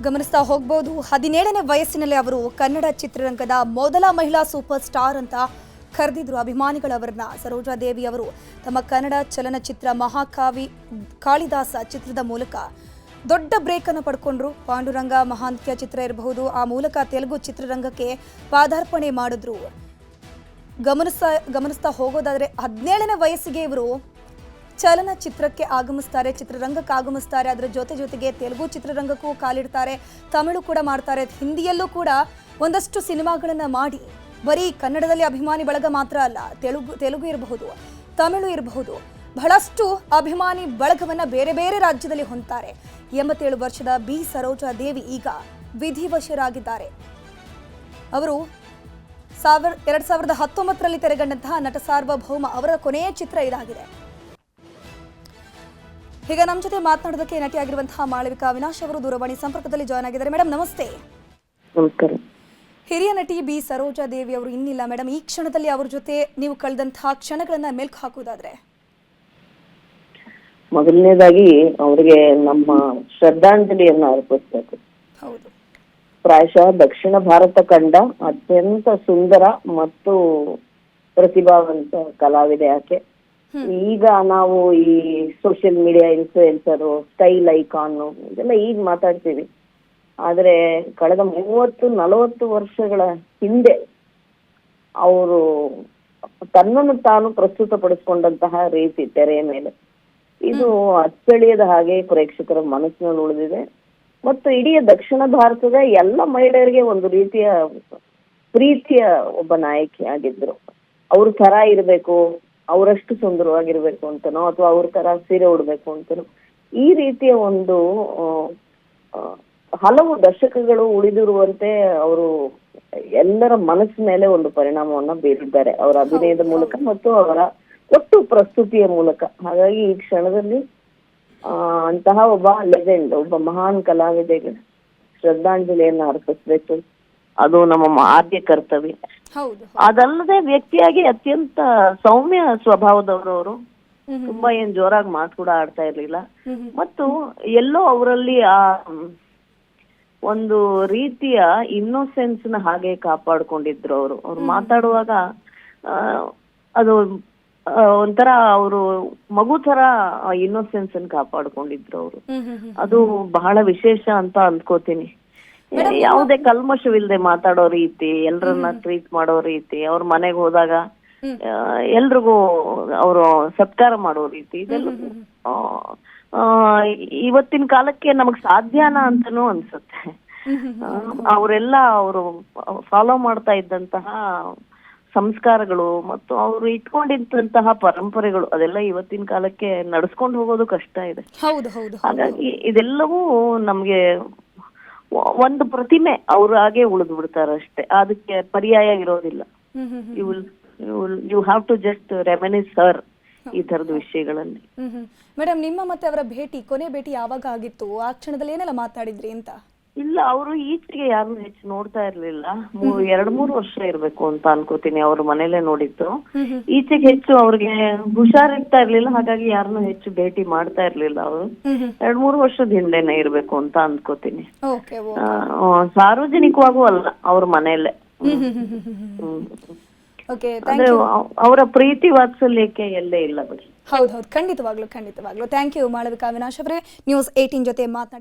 ಗಮನಿಸ್ತಾ ಹೋಗಬಹುದು 17ನೇ ವಯಸ್ಸಿನಲ್ಲಿ ಅವರು ಕನ್ನಡ ಚಿತ್ರರಂಗದ ಮೊದಲ ಮಹಿಳಾ ಸೂಪರ್ ಸ್ಟಾರ್ ಅಂತ ಕರೆದಿದ್ರು ಅಭಿಮಾನಿಗಳವರನ್ನ. ಸರೋಜಾ ದೇವಿ ಅವರು ತಮ್ಮ ಕನ್ನಡ ಚಲನಚಿತ್ರ ಮಹಾಕಾವಿ ಕಾಳಿದಾಸ ಚಿತ್ರದ ಮೂಲಕ ದೊಡ್ಡ ಬ್ರೇಕ್ ಅನ್ನು ಪಡ್ಕೊಂಡ್ರು. ಪಾಂಡುರಂಗ ಮಹಾಂತ್ಯ ಚಿತ್ರ ಇರಬಹುದು, ಆ ಮೂಲಕ ತೆಲುಗು ಚಿತ್ರರಂಗಕ್ಕೆ ಪಾದಾರ್ಪಣೆ ಮಾಡಿದ್ರು. ಗಮನಿಸ್ತಾ ಹೋಗೋದಾದ್ರೆ 17ನೇ ವಯಸ್ಸಿಗೆ ಇವರು ಚಲನಚಿತ್ರಕ್ಕೆ ಆಗಮಿಸ್ತಾರೆ, ಚಿತ್ರರಂಗಕ್ಕೆ ಆಗಮಿಸ್ತಾರೆ. ಅದರ ಜೊತೆಗೆ ತೆಲುಗು ಚಿತ್ರರಂಗಕ್ಕೂ ಕಾಲಿಡ್ತಾರೆ, ತಮಿಳು ಕೂಡ ಮಾಡ್ತಾರೆ, ಹಿಂದಿಯಲ್ಲೂ ಕೂಡ ಒಂದಷ್ಟು ಸಿನಿಮಾಗಳನ್ನು ಮಾಡಿ ಬರೀ ಕನ್ನಡದಲ್ಲಿ ಅಭಿಮಾನಿ ಬಳಗ ಮಾತ್ರ ಅಲ್ಲ, ತೆಲುಗು ಇರಬಹುದು, ತಮಿಳು ಇರಬಹುದು, ಬಹಳಷ್ಟು ಅಭಿಮಾನಿ ಬಳಗವನ್ನು ಬೇರೆ ಬೇರೆ ರಾಜ್ಯದಲ್ಲಿ ಹೊಂದ್ತಾರೆ. 87 ವರ್ಷದ ಬಿ ಸರೋಜಾ ದೇವಿ ಈಗ ವಿಧಿವಶರಾಗಿದ್ದಾರೆ. ಅವರು 2019ರಲ್ಲಿ ತೆರೆಗಂಡಂತಹ ನಟ ಸಾರ್ವಭೌಮ ಅವರ ಕೊನೆಯ ಚಿತ್ರ ಇದಾಗಿದೆ. ಈಗ ನಮ್ಮ ಜೊತೆ ಮಾತನಾಡೋದಕ್ಕೆ ನಟಿಯಾಗಿರುವಂತಹ ಮಾಳವಿಕಾ ಅವಿನಾಶ್ ಅವರು ದೂರವಾಣಿ ಸಂಪರ್ಕದಲ್ಲಿ ಜಾಯ್ನ್ ಆಗಿದ್ದಾರೆ. ಮೇಡಮ್ ನಮಸ್ತೆ. ನಮಸ್ಕಾರ. ಹಿರಿಯ ನಟಿ ಬಿ ಸರೋಜಾ ದೇವಿ ಅವರು ಇನ್ನಿಲ್ಲ ಮೇಡಮ್, ಈ ಕ್ಷಣದಲ್ಲಿ ಅವ್ರ ಜೊತೆ ನೀವು ಕಳೆದಂತಹ ಕ್ಷಣಗಳನ್ನ ಮೆಲ್ಕು ಹಾಕುವುದಾದ್ರೆ? ಮೊದಲನೇದಾಗಿ ಅವರಿಗೆ ನಮ್ಮ ಶ್ರದ್ಧಾಂಜಲಿಯನ್ನು ಅರ್ಪಿಸಬೇಕು. ಹೌದು, ಪ್ರಾಯಶಃ ದಕ್ಷಿಣ ಭಾರತ ಕಂಡ ಅತ್ಯಂತ ಸುಂದರ ಮತ್ತು ಪ್ರತಿಭಾವಂತ ಕಲಾವಿದೆ ಆಕೆ. ಈಗ ನಾವು ಈ ಸೋಷಿಯಲ್ ಮೀಡಿಯಾ ಇನ್ಫ್ಲೂಯೆನ್ಸರು, ಸ್ಟೈಲ್ ಐಕಾನು ಇದೆಲ್ಲ ಈಗ ಮಾತಾಡ್ತೀವಿ. ಆದ್ರೆ ಕಳೆದ 30-40 ವರ್ಷಗಳ ಹಿಂದೆ ಅವರು ತನ್ನನ್ನು ತಾನು ಪ್ರಸ್ತುತಪಡಿಸಿಕೊಂಡಂತಹ ರೀತಿ ತೆರೆಯ ಮೇಲೆ ಇದು ಅಚ್ಚಳಿಯದ ಹಾಗೆ ಪ್ರೇಕ್ಷಕರ ಮನಸ್ಸಿನಲ್ಲಿ ಉಳಿದಿದೆ. ಮತ್ತು ಇಡೀ ದಕ್ಷಿಣ ಭಾರತದ ಎಲ್ಲ ಮಹಿಳೆಯರಿಗೆ ಒಂದು ರೀತಿಯ ಪ್ರೀತಿಯ ಒಬ್ಬ ನಾಯಕಿ ಆಗಿದ್ರು. ಅವ್ರ ತರ ಇರ್ಬೇಕು, ಅವರಷ್ಟು ಸುಂದರವಾಗಿರ್ಬೇಕು ಅಂತನೋ ಅಥವಾ ಅವ್ರ ತರ ಸೀರೆ ಉಡ್ಬೇಕು ಅಂತನೋ ಈ ರೀತಿಯ ಒಂದು ಹಲವು ದಶಕಗಳು ಉಳಿದಿರುವಂತೆ ಅವರು ಎಲ್ಲರ ಮನಸ್ಸಿನ ಮೇಲೆ ಒಂದು ಪರಿಣಾಮವನ್ನ ಬೀರಿದ್ದಾರೆ ಅವರ ಅಭಿನಯದ ಮೂಲಕ ಮತ್ತು ಅವರ ಒಟ್ಟು ಪ್ರಸ್ತುತಿಯ ಮೂಲಕ. ಹಾಗಾಗಿ ಈ ಕ್ಷಣದಲ್ಲಿ ಅಂತಹ ಒಬ್ಬ ಲೆಜೆಂಡ್, ಒಬ್ಬ ಮಹಾನ್ ಕಲಾವಿದೆಗೆ ಶ್ರದ್ಧಾಂಜಲಿಯನ್ನ ಅರ್ಪಿಸ್ಬೇಕು. ಅದು ನಮ್ಮ ಆದ್ಯ ಕರ್ತವ್ಯ. ಅದಲ್ಲದೆ ವ್ಯಕ್ತಿಯಾಗಿ ಅತ್ಯಂತ ಸೌಮ್ಯ ಸ್ವಭಾವದವರು ಅವರು. ತುಂಬಾ ಏನ್ ಜೋರಾಗಿ ಮಾತು ಕೂಡ ಆಡ್ತಾ ಇರ್ಲಿಲ್ಲ. ಮತ್ತು ಎಲ್ಲೋ ಅವರಲ್ಲಿ ಆ ಒಂದು ರೀತಿಯ ಇನ್ನೋಸೆನ್ಸ್ ನ ಹಾಗೆ ಕಾಪಾಡ್ಕೊಂಡಿದ್ರು ಅವರು. ಅವ್ರು ಮಾತಾಡುವಾಗ ಅದು ಒಂಥರ ಅವರು ಮಗು ತರ ಇನ್ನೋಸೆನ್ಸ್ ಅನ್ನು ಕಾಪಾಡ್ಕೊಂಡಿದ್ರು ಅವರು. ಅದು ಬಹಳ ವಿಶೇಷ ಅಂತ ಅನ್ಕೋತೀನಿ. ಯಾವುದೇ ಕಲ್ಮಶವಿಲ್ಲದೆ ಮಾತಾಡೋ ರೀತಿ, ಎಲ್ರನ್ನ ಟ್ರೀಟ್ ಮಾಡೋ ರೀತಿ, ಅವ್ರ ಮನೆಗೆ ಹೋದಾಗ ಎಲ್ರಿಗೂ ಅವರು ಸತ್ಕಾರ ಮಾಡೋ ರೀತಿ, ಇದೆಲ್ಲ ಇವತ್ತಿನ ಕಾಲಕ್ಕೆ ನಮಗ್ ಸಾಧ್ಯನಾ ಅಂತಾನೂ ಅನ್ಸುತ್ತೆ. ಅವರೆಲ್ಲ ಅವರು ಫಾಲೋ ಮಾಡ್ತಾ ಇದ್ದಂತಹ ಸಂಸ್ಕಾರಗಳು ಮತ್ತು ಅವರು ಇಟ್ಕೊಂಡಿದ್ದಂತಹ ಪರಂಪರೆಗಳು ಅದೆಲ್ಲ ಇವತ್ತಿನ ಕಾಲಕ್ಕೆ ನಡ್ಸ್ಕೊಂಡು ಹೋಗೋದು ಕಷ್ಟ ಇದೆ. ಹಾಗಾಗಿ ಇದೆಲ್ಲವೂ ನಮ್ಗೆ ಒಂದು ಪ್ರತಿಮೆ ಅವ್ರ ಹಾಗೆ ಉಳಿದು ಬಿಡ್ತಾರ ಅಷ್ಟೇ, ಅದಕ್ಕೆ ಪರ್ಯಾಯ ಇರೋದಿಲ್ಲ. ಯು ಹ್ಯಾವ್ ಟು ಜಸ್ಟ್ ರೆಮಿನಿಸ್ ಹರ್ ಈ ತರದ ವಿಷಯಗಳಲ್ಲಿ. ಮೇಡಮ್, ನಿಮ್ಮ ಮತ್ತೆ ಅವರ ಕೊನೆ ಭೇಟಿ ಯಾವಾಗ ಆಗಿತ್ತು? ಆ ಕ್ಷಣದಲ್ಲಿ ಏನೆಲ್ಲ ಮಾತಾಡಿದ್ರಿ ಅಂತ? ಇಲ್ಲ, ಅವರು ಈಚೆಗೆ ಯಾರನ್ನು ಹೆಚ್ಚು ನೋಡ್ತಾ ಇರ್ಲಿಲ್ಲ. 2-3 ವರ್ಷ ಇರ್ಬೇಕು ಅಂತ ಅನ್ಕೋತೀನಿ ಅವ್ರ ಮನೇಲೆ ನೋಡಿದ್ದು. ಈಚೆಗೆ ಹೆಚ್ಚು ಅವ್ರಿಗೆ ಹುಷಾರಿರ್ತಾ ಇರ್ಲಿಲ್ಲ, ಹಾಗಾಗಿ ಯಾರನ್ನು ಹೆಚ್ಚು ಭೇಟಿ ಮಾಡ್ತಾ ಇರ್ಲಿಲ್ಲ ಅವರು. 2-3 ವರ್ಷದ ಹಿಂದೆನೆ ಇರ್ಬೇಕು ಅಂತ ಅನ್ಕೋತೀನಿ. ಸಾರ್ವಜನಿಕವಾಗೂ ಅಲ್ಲ, ಅವ್ರ ಮನೆಯಲ್ಲೇ. ಅಂದ್ರೆ ಅವರ ಪ್ರೀತಿ ವಾತ್ಸಲ್ಯಕ್ಕೆ ಎಲ್ಲೇ ಇಲ್ಲ ಬಿಡಿ. ಹೌದು, ಖಂಡಿತವಾಗ್ಲು. ಥ್ಯಾಂಕ್ ಯು ಮಾಳವಿಕಾ ಅವಿನಾಶ್ ಅವರೇ, ನ್ಯೂಸ್ 18 ಜೊತೆ ಮಾತನಾಡಿ.